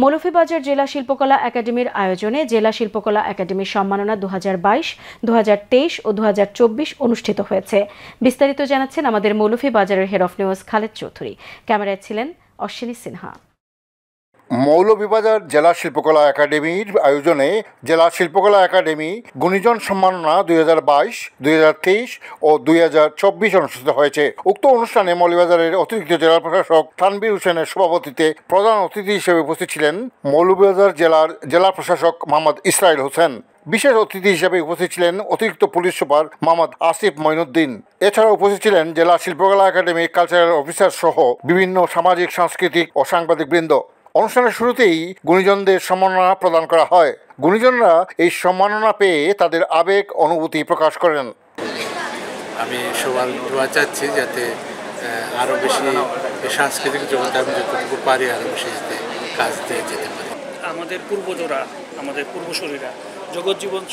মৌলভীবাজার জেলা শিল্পকলা একাডেমির আয়োজনে জেলা শিল্পকলা একাডেমির সম্মাননা 2022, 2023 ও 2024 অনুষ্ঠিত হয়েছে। বিস্তারিত জানাচ্ছেন আমাদের মৌলভীবাজারের head of news Khaled Chowdhury. ক্যামেরায় ছিলেন অশ্বিনী সিনহা। মৌলভীবাজার জেলা শিল্পকলা একাডেমির আয়োজনে জেলা শিল্পকলা একাডেমি গুণীজন সম্মাননা 2022, 2023 ও 2024 অনুষ্ঠিত হয়েছে। উক্ত অনুষ্ঠানে মৌলভীবাজারের অতিরিক্ত জেলা প্রশাসক তানভীর হোসেনের সভাপতিত্বে প্রধান অতিথি হিসেবে উপস্থিত ছিলেন মৌলভীবাজার জেলার জেলা প্রশাসক মোহাম্মদ ইসরাইল হোসেন। বিশেষ অতিথি হিসেবে উপস্থিত ছিলেন অতিরিক্ত পুলিশ সুপার মোহাম্মদ আসিফ মঈনুদ্দিন। এছাড়া উপস্থিত ছিলেন জেলা শিল্পকলা একাডেমির কালচারাল অফিসার সহ বিভিন্ন সামাজিক, সাংস্কৃতিক ও সাংবাদিকবৃন্দ। অনুষ্ঠানের শুরুতেই গুণীজনদের সম্মাননা প্রদান করা হয়। গুণীজনরা এই সম্মাননা পেয়ে তাদের আবেগ অনুভূতি প্রকাশ করেন। আমি সবার দোয়া চাচ্ছি যাতে আরও বেশি সাংস্কৃতিক জগতে আমি যতটুকু পারি আরও বেশি যাতে কাজ দিয়ে যেতে পারি। আমাদের পূর্বজরা, আমাদের পূর্বসূরীরা জগৎজীবন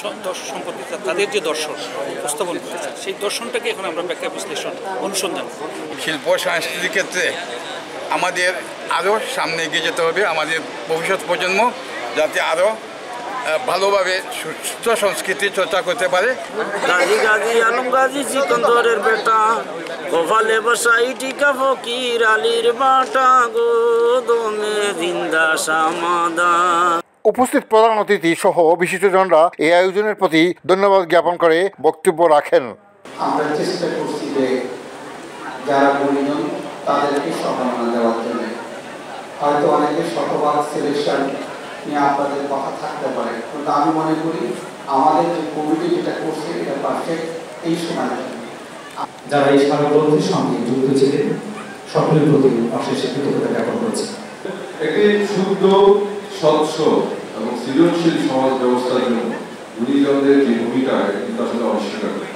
সম্পর্কে তাদের যে দর্শন উপস্থাপন করতে সেই দর্শনটাকে এখন আমরা ব্যাখ্যা বিশ্লেষণ অনুসন্ধান শিল্প সংস্কৃতির ক্ষেত্রে আমাদের আরও সামনে এগিয়ে যেতে হবে। আমাদের ভবিষ্যৎ প্রজন্ম যাতে আরও ভালোভাবে সুস্থ সংস্কৃতি চর্চা করতে পারে। গাজী গাজী আলম গাজী সিকন্দরের বেটা কপালে বসাই টিকা ফকির আলীর বাটা গো দমে জিন্দা সামাদা। উপস্থিত প্রধান অতিথি সহ বিশিষ্টজনরা এই আয়োজনের প্রতি ধন্যবাদ জ্ঞাপন করে বক্তব্য রাখেন। আমরা চেষ্টা করছি যে যারা গুণীজন তাদেরকে সম্মাননা দেওয়ার জন্য। হয়তো অনেকের শতভাগ সিলেকশন নিয়ে আপনাদের কথা থাকতে পারে, কিন্তু আমি মনে করি আমাদের যে কমিটি যেটা করছে এটা পারফেক্ট এই সময়। যারা এই সারাগ্রন্থের সঙ্গে যুক্ত ছিলেন সকলের প্রতি অশেষ কৃতজ্ঞতা জ্ঞাপন করছি। একটি শুদ্ধ, স্বচ্ছ এবং সৃজনশীল সমাজ ব্যবস্থার জন্য গুণীজনদের যে ভূমিকা কিন্তু আসলে অস্বীকার করে।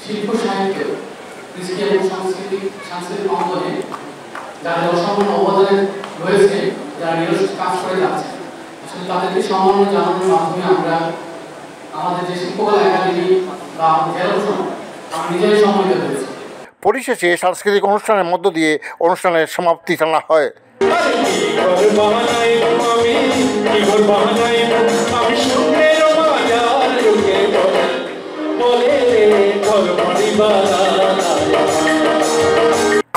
শিল্প সাহিত্য, কৃষি এবং সাংস্কৃতিক অঙ্গনে যারা অসামান্য অবদান রয়েছে, যারা নিরলস কাজ করে যাচ্ছে, আসলে তাদেরকে সম্মাননা জানানোর মাধ্যমে আমরা আমাদের যে শিল্পকলা একাডেমি বা জেলা আমরা নিজেরাই সম্মানিত হয়েছি। পরিশেষে সাংস্কৃতিক অনুষ্ঠানের মধ্য দিয়ে অনুষ্ঠানের সমাপ্তি টানা হয়।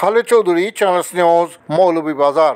Khaled Chowdhury, channels news, Moulvibazar.